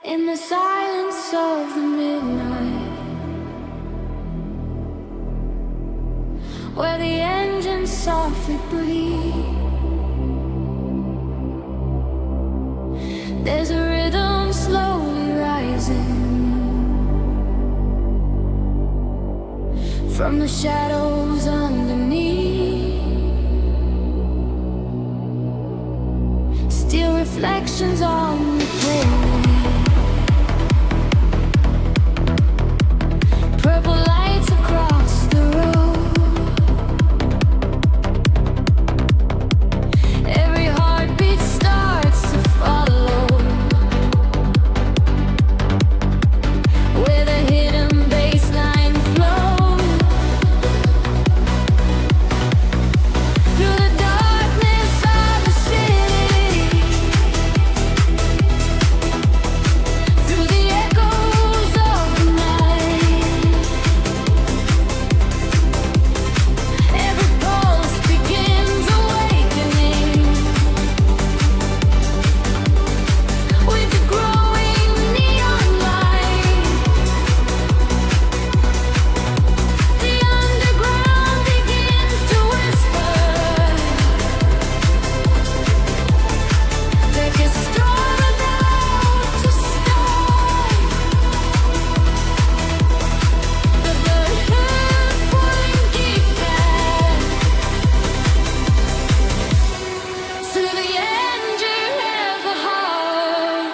In the silence of the midnight, where the engines softly breathe, there's a rhythm slowly rising from the shadows underneath. Still reflections on the planet. Purple lights across the road. Every heartbeat starts to follow, where the hidden bassline flows through the darkness of the city, through the echoes of the night. Every pulse begins awakening with the growing neon light. The underground begins to whisper that you're strong enough to start. The blood pulling deep back to the end you ever heart.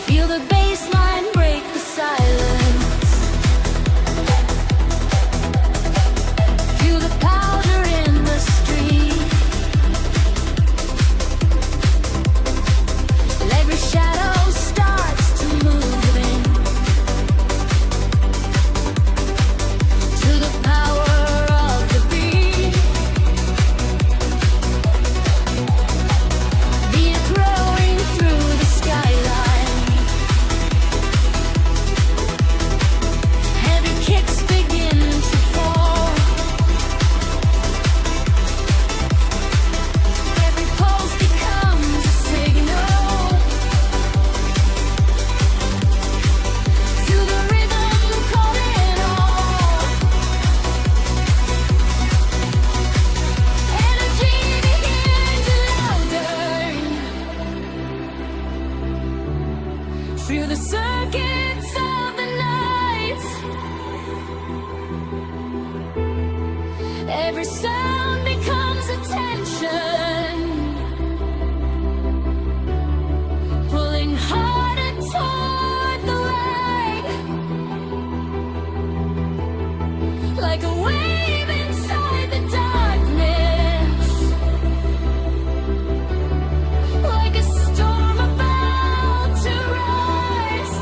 Feel the bassline break the silence. Feel the powder in the street. Every shadow starts to move in to the power of the beat. Beat growing through the skyline. Heavy kicks begin to fall. Every pulse becomes a signal to the rhythm calling all. Energy begins louder through the circuits of the night. Every sound becomes attention, pulling harder toward the light, like a wave inside the darkness, like a storm about to rise.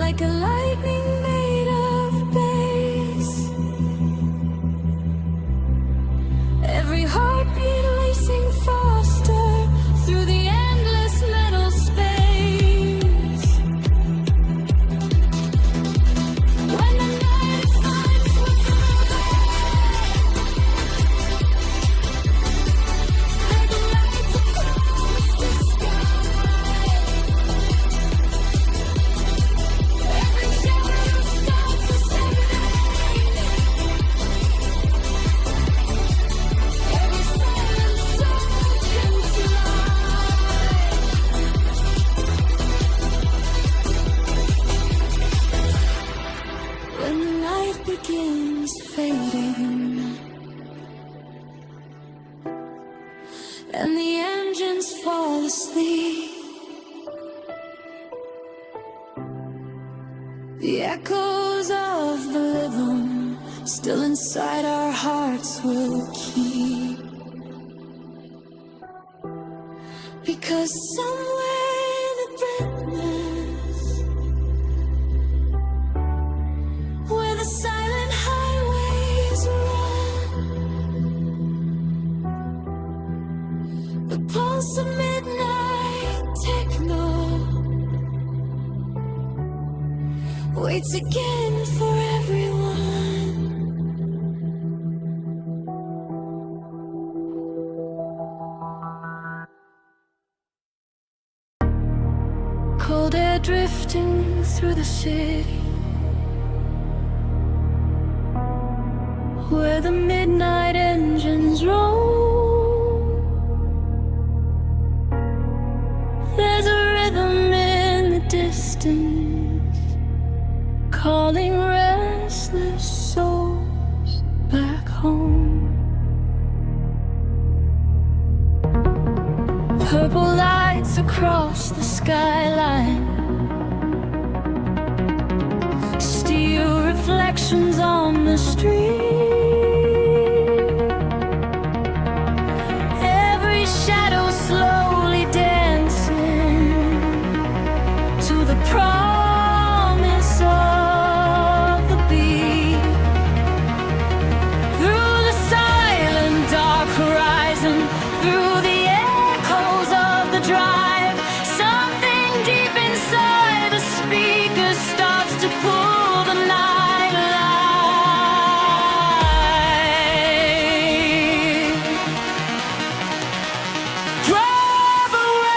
like a lightning made of bass. Every heartbeat racing faster through the endless metal space. When the night finds what like the lights across the sky. Every shadow starts to separate. Every silent soul can fly. When the light begins fading and the engines fall asleep, the echoes of the living still inside our hearts will keep. Because somewhere in the darkness, where the silent highways run, the pulse of midnight techno waits again for everyone. Cold air drifting through the city, where the midnight engines roll. There's a rhythm in the distance, calling restless souls back home. Purple lights across the skyline, steel reflections on the street. Every shadow slowly dancing to the promise of the beat. Through the silent dark horizon, through the echoes of the drive, something deep inside the speaker starts to pull the night alive. Drive away.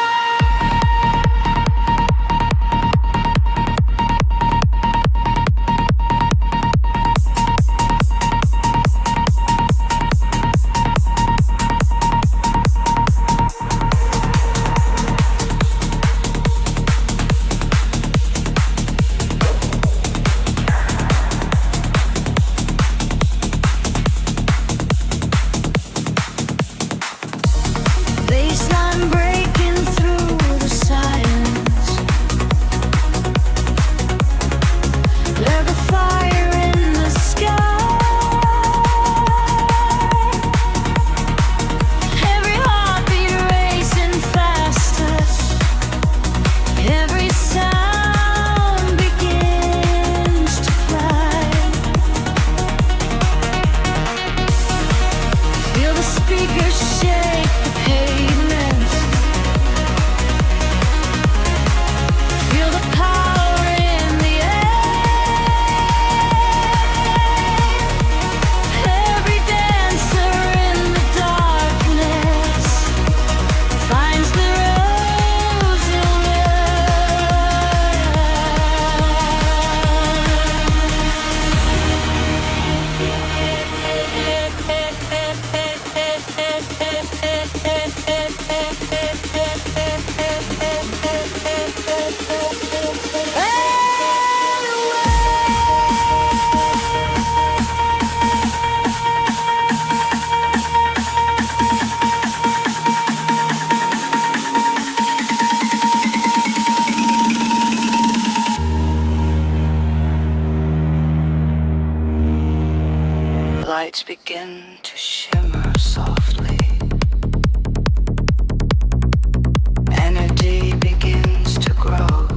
Baseline breaking through the silence, like a fire in the sky. Every heartbeat racing faster, every sound begins to fly. Feel the speakers shake the pavement. Feel the power in the air. Every dancer in the darkness finds the rose in lights begin to shimmer softly. Energy begins to grow.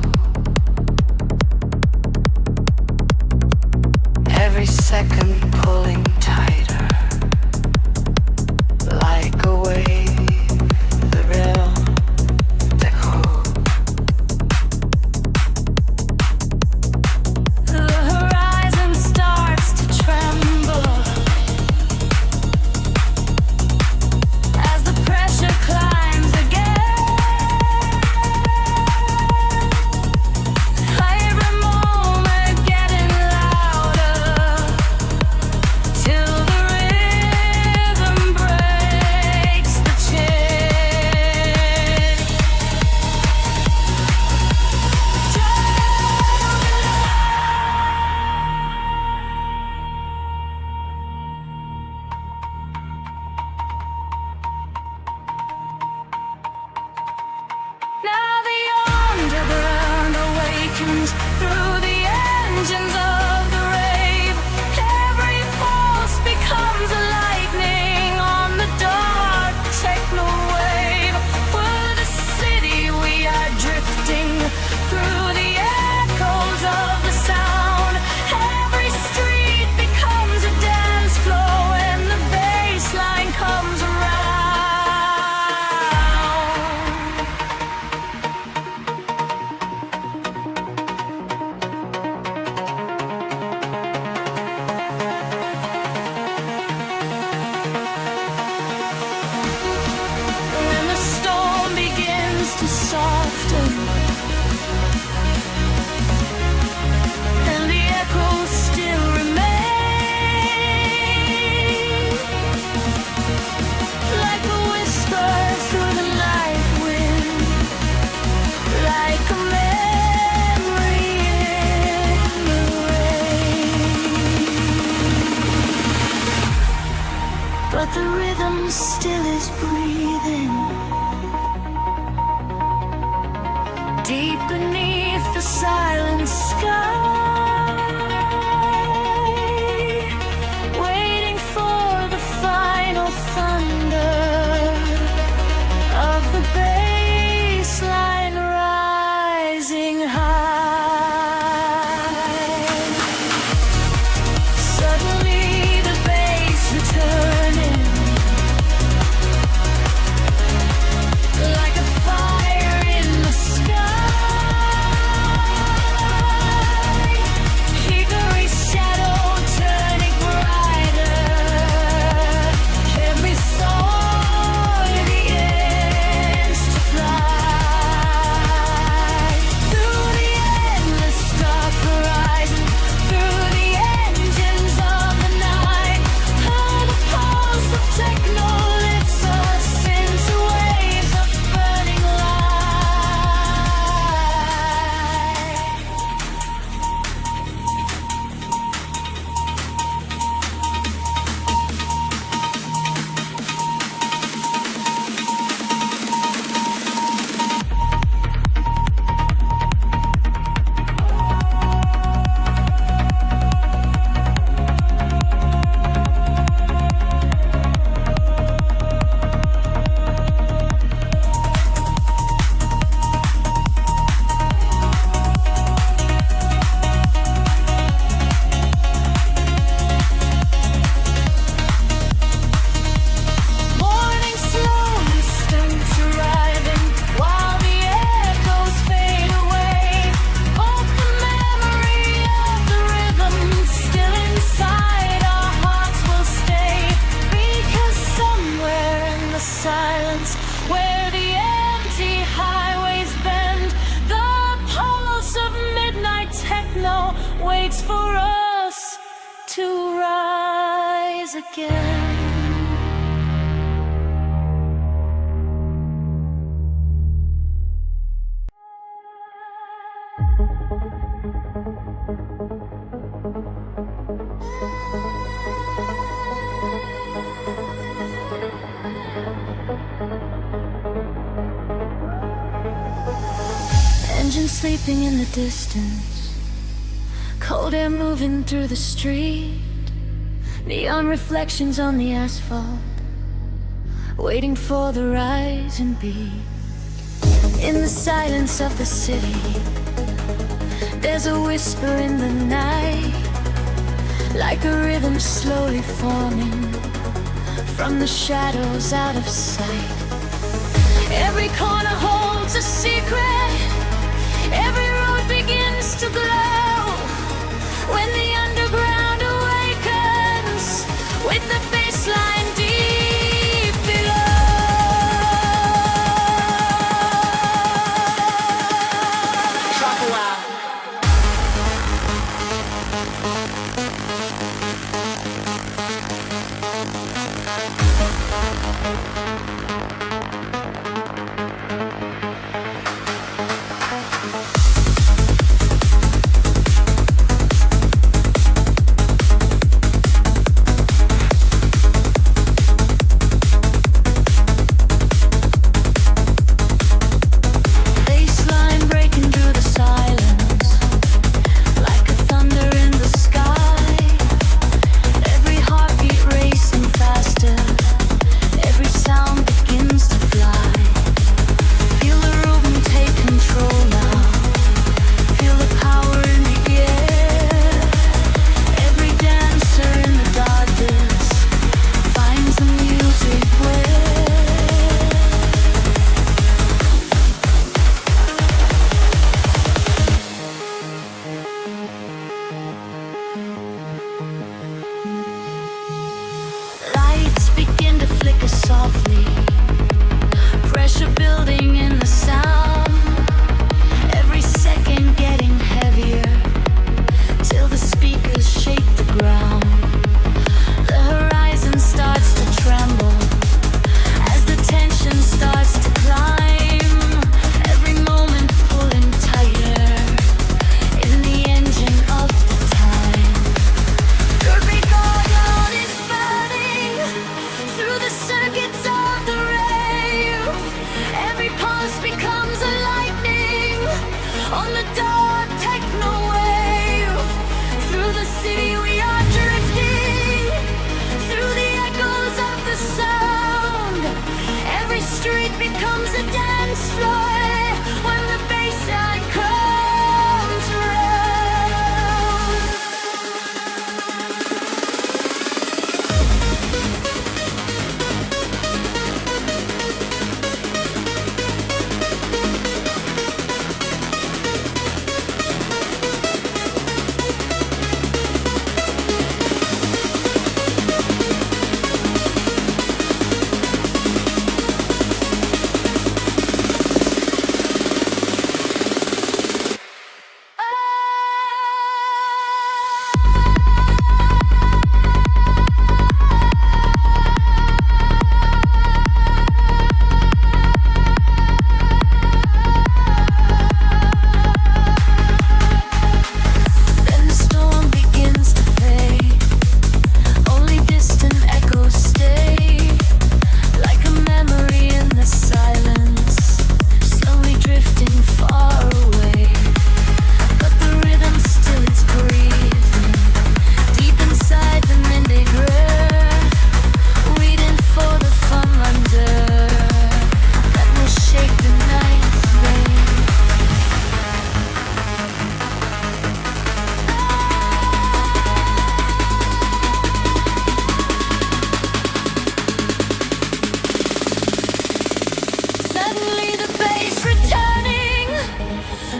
awakens through the engines of the rave. Every pulse becomes a lightning on the dark techno wave. For the city we are drifting through the echoes of the sound. Every street becomes a dance floor when the bass line comes around. When the storm begins to soften and the echoes still remain, like a whisper through the night wind, like a memory in the rain. But the rhythm still is breathing deep beneath the silent sky, waiting for the final thunder of the bass line rising high. Suddenly the bass returning, like a fire in the sky. Hickory shadow turning brighter. Every soul begins to fly through the endless dark horizon, through the engines of the night. The pulse of techno lifts us into waves of burning light. Morning slowly starts arriving while the echoes fade away. But the memory of the rhythm still inside our hearts will stay. Because somewhere in the silence, where the empty highways bend, the pulse of midnight techno waits for us to rise again. Engine sleeping in the distance, cold air moving through the street, neon reflections on the asphalt, waiting for the rising beat. In the silence of the city, there's a whisper in the night, like a rhythm slowly forming from the shadows out of sight. Every corner holds a secret, every road begins to glow when the underground awakens with the bassline deep below. Drop a while.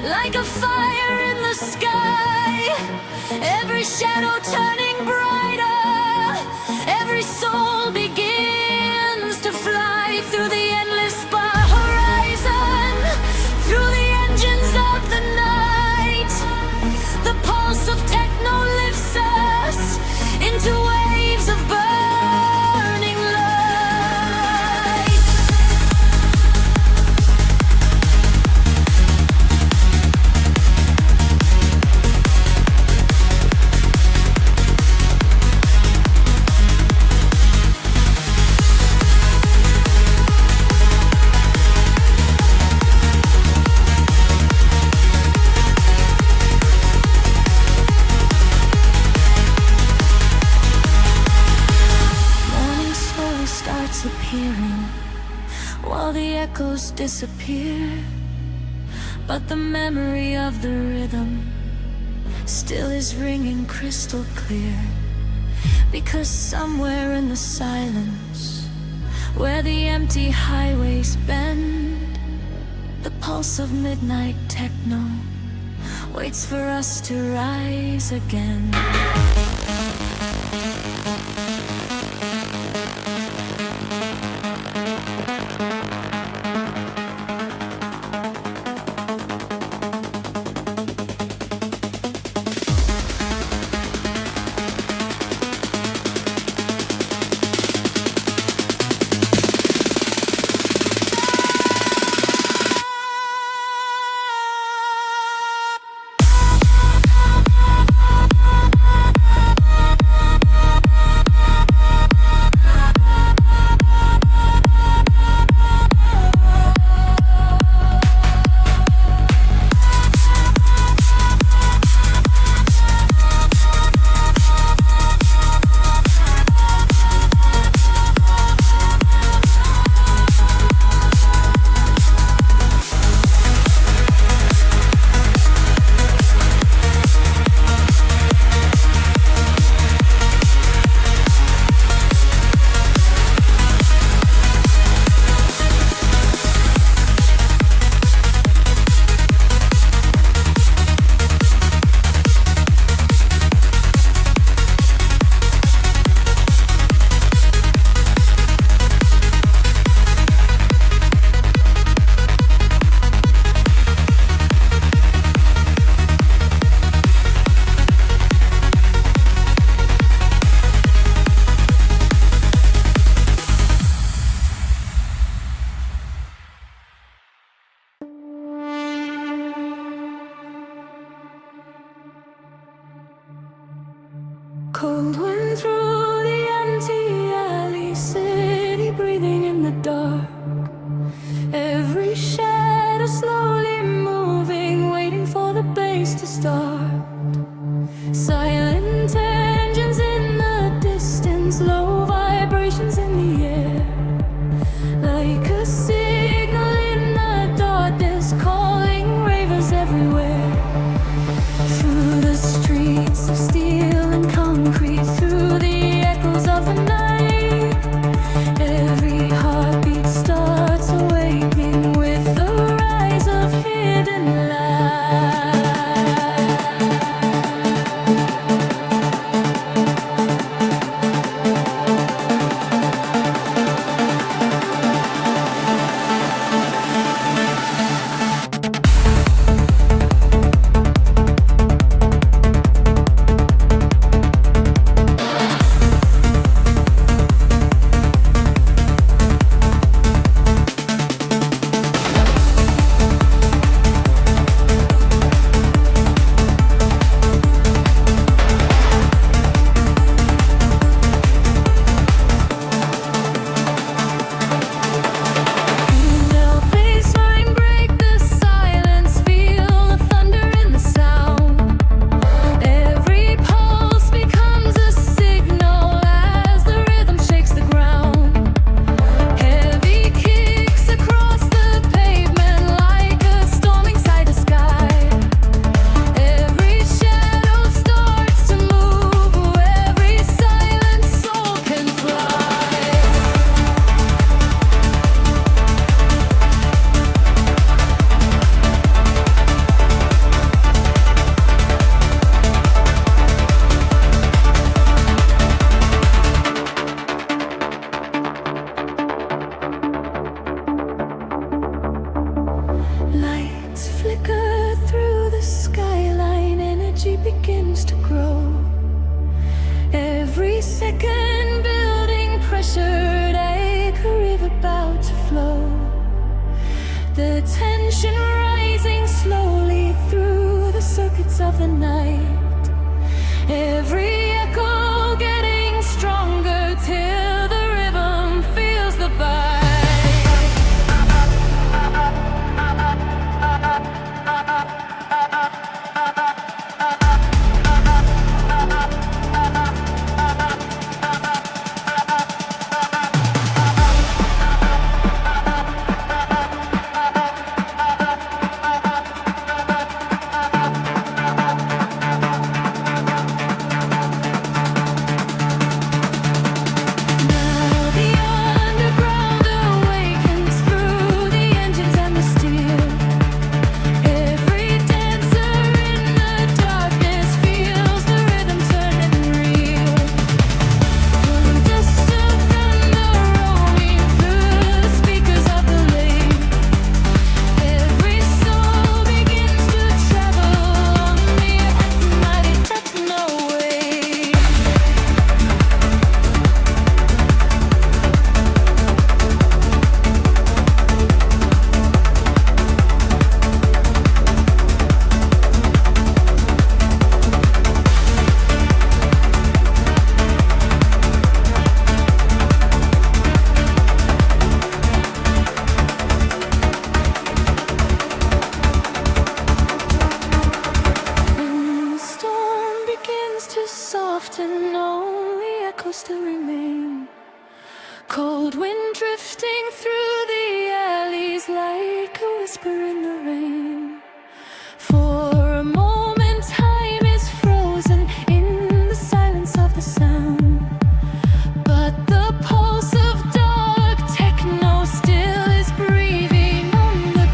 like a fire in the sky. Every shadow turning brighter, every soul begins to fly through the endless horizon, through the engines of the night. The pulse of techno lifts us into waves of burning light. Appearing while the echoes disappear, but the memory of the rhythm still is ringing crystal clear. Because somewhere in the silence, where the empty highways bend, the pulse of midnight techno waits for us to rise again. Cold wind through the empty alley, city breathing in the dark. Every shadow slowly moving, waiting for the bass to start. Silent engines in the distance, low vibrations in the air. Like a signal in the darkness, calling ravers everywhere. Through the streets of steel and concrete, through the echoes of the night, every heartbeat starts awakening with the rise of hidden light. of the night. Every echo getting stronger till the rhythm feels the bite. And only echoes still remain. Cold wind drifting through the alleys like a whisper in the rain. For a moment time is frozen in the silence of the sound, but the pulse of dark techno still is breathing on the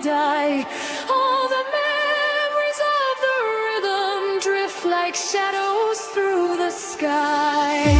die. All the memories of the rhythm drift like shadows through the sky.